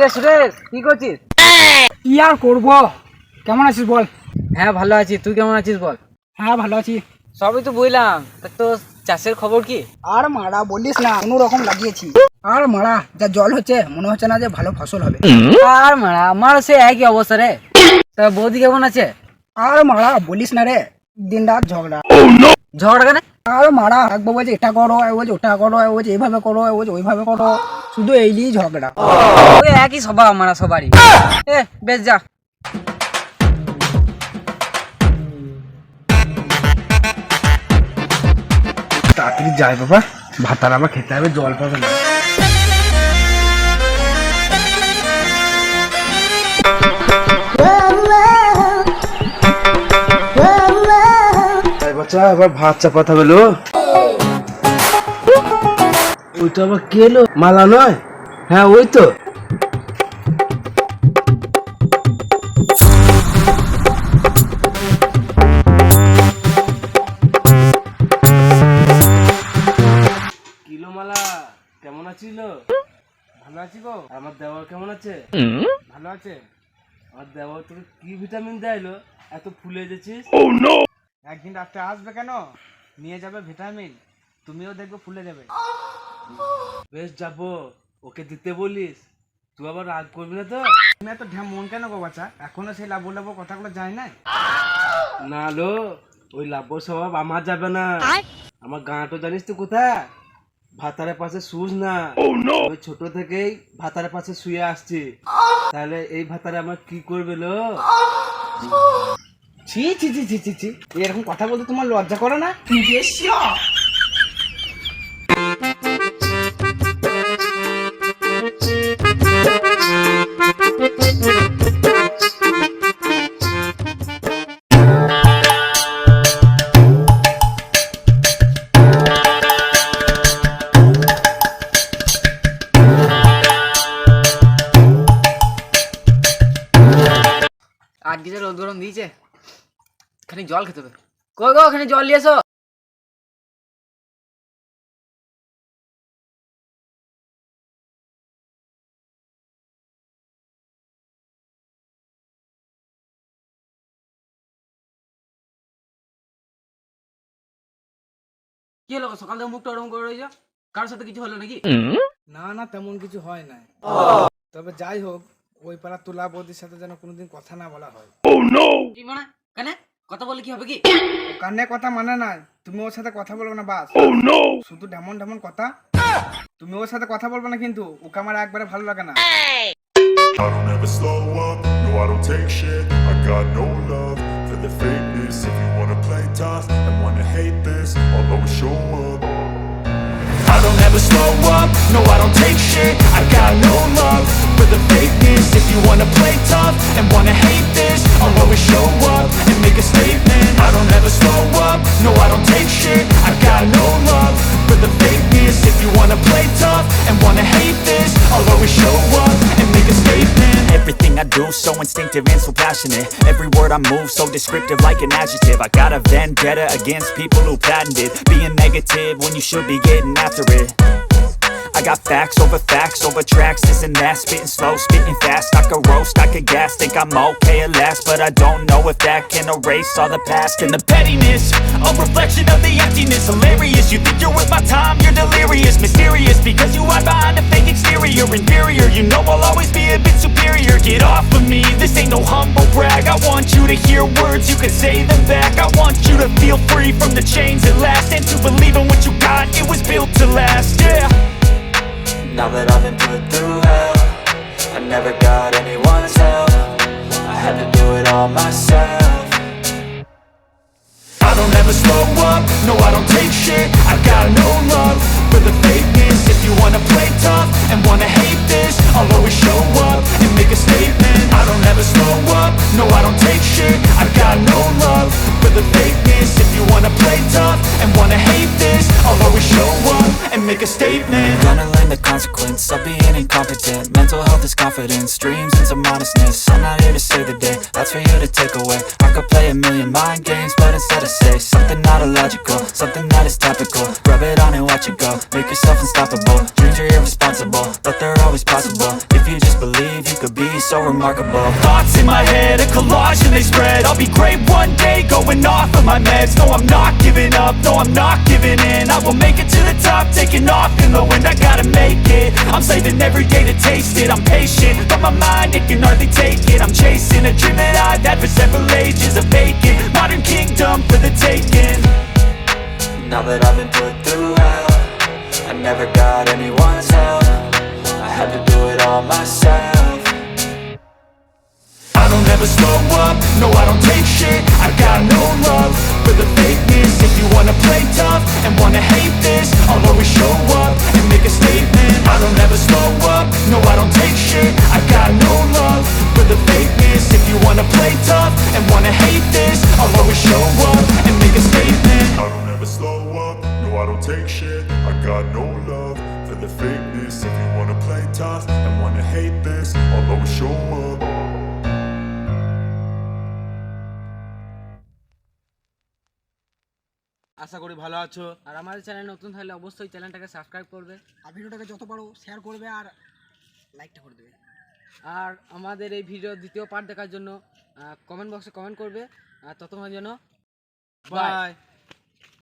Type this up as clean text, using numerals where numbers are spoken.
কিরে সুরেশ, কি করছিস? কি আর করবো, কেমন আছিস বল? হ্যাঁ ভালো আছি, তুই কেমন আছিস বল? হ্যাঁ ভালো আছি। সবই তো বুঝলাম, তা তো চাষের খবর কি? আর মারা বলিস না, কোনো রকম লাগিয়েছি। আর মারা যা জল হচ্ছে, মনে হচ্ছে না যে ভালো ফসল হবে। আর মারা আমার সে একই অবস্থা রে। তা বৌদি কেমন আছে? আর মারা বলিস না রে, দিন রাত ঝগড়া। ঝগড়া কেন? আর মারা একবার বলছে এটা করো, এক বলছে ওটা করো, এক বলছে এইভাবে করো, এক বলছে ওইভাবে করো, শুধু এই নিয়েই ঝগড়া। ওই একই স্বভাব মারা সবারই। বেশ যা। তাড়াতাড়ি যাই বাবা, ভাতার আবার খেতে হবে, জল পাবে না। বাচ্চা আবার ভাত চাপাতে হবে লো। ওইটা আবার কে এলো? মালা নয়? হ্যাঁ ওই তো। কিলো মালা, কেমন আছিস? ভালো আছি গো। আমার দেওয়ার কেমন আছে? ভালো আছে। আমার দেওয়ার তোকে কি ভিটামিন দেয়লো, এত ফুলে গেছিস? একদিন রাত্রে আসবে কেন, নিয়ে যাবে ভিটামিন, তুমিও দেখবে ফুলে যাবে। বেশ যাবো, ওকে দিতে বলিস, তুই আবার রাগ করবি না তো? তুমি এত ঢ্যাম মন কেন গো বাচ্চা, এখনো সেই লাভ লাভ কথাগুলো যায় না? না লো, ওই লাভ স্বভাব আমার যাবে না। আমার গাঁটো জানিস তো কোথায়? ভাতারের পাশে শুস না। ওই ছোট থেকেই ভাতারের পাশে শুয়ে আসছি, তাহলে এই ভাতারে আমার কি করবে লো? ছি ছি ছি ছি ছি ছি, এরকম কথা বলতে তোমার লজ্জা করে না? আজকে যে রোদ গরম দিয়েছে, খানিক জল খেতে হবে। কই গো, খানিক জল নিয়ে এসো। কি হলো, সকাল থেকে মুখটা ওরকম করে রয়েছে? কারোর সাথে কিছু হলো নাকি? না না, তেমন কিছু হয় না। তবে যাই হোক, ওই পাড়ার তুলা বৌদির সাথে যেন কোনোদিন কথা না বলা হয়। কি মানে? কেন কথা বলে কি হবে কি? কানে কথা মানে না, তুমি ওর সাথে কথা বলবে না বাস। শুধু ঢেমন ঢেমন কথা, তুমি ওর সাথে কথা বলবে না, কিন্তু ওকে আমার একবারে ভালো লাগে না। I don't ever slow up, no I don't take shit. I got no love for the fakeness. If you wanna play tough and wanna hate this, I'll always show up. I don't ever slow up, no I don't take shit. I got no love for the fakeness. If you wanna play tough and wanna hate this, I'll always show up and make a statement. I don't ever slow up, no I don't take shit. I got no love for the fakeness. If you wanna play tough and wanna hate this, I'll always show up and make a statement. Everything I do so instinctive and so passionate. Every word I move so descriptive like an adjective. I got a vendetta against people who patented being negative when you should be getting after it. I got facts over tracks, this and that. Spitting slow, spitting fast. I could roast, I could gas. Think I'm okay at last, but I don't know if that can erase all the past. And the pettiness, a reflection of the emptiness. Hilarious, you think you're worth my time, you're delirious. Mysterious, because you hide behind a fake exterior. Inferior, you know I'll always be a bit superior. Get off of me, this ain't no humble brag. I want you to hear words, you can say them back. I want you to feel free from the chains that last, and to believe in what you got, it was built to last, yeah. Now that I've been put through hell, I never got anyone's help. I had to do it all myself. I don't ever slow up, no I don't take shit. I got no love for the fakeness. If you wanna play tough and wanna hate this, I'll always show up and make a statement. I don't ever slow up, no I don't take shit. I got no love for the fakeness. If you wanna play tough and wanna hate this, I'll always show up and make a statement. Gonna learn the consequence of being incompetent. Mental health is confidence, dreams and some honestness. I'm not here to save the day, that's for you to take away. I could play a million mind games, but instead I say something not illogical, something that is topical. Rub it on and watch it go, make yourself unstoppable. Dreams are irresponsible, but they're always possible. If you just believe, you could be so remarkable. Thoughts in my head, a collage and they spread. I'll be great one day, going off of my meds. No, I'm not giving up, no, I'm not giving in. I will make it to the top, taking off in the wind. I gotta make it, I'm saving every day to taste it. I'm patient, but my mind, it can hardly take it. I'm chasing a dream that I've had for several ages. A vacant, modern kingdom for the taking. Now that I've been put through hell, I never got anyone's help. I had to do it all myself. I don't ever slow up, no I don't take shit. I got no love for the fakeness. If you wanna play tough and wanna hate this, I'll always show up and make a statement. I don't ever slow up, no I don't take shit. I got no love for the fakeness. If you wanna play tough and wanna hate this, I'll always show up and make a statement. I don't ever slow up, no I don't take shit. I got no love for the fakeness. If you wanna play tough and wanna hate this, I'll always show up. আশা করি ভালো আছো। আর আমাদের channel নতুন থাকলে অবশ্যই চ্যানেলটাকে subscribe করবে আর ভিডিওটাকে যত পারো শেয়ার করবে আর লাইকটা করে দেবে। আর আমাদের এই ভিডিও দ্বিতীয় পার্ট দেখার জন্য কমেন্ট বক্সে কমেন্ট করবে। আর ততক্ষণের জন্য বাই।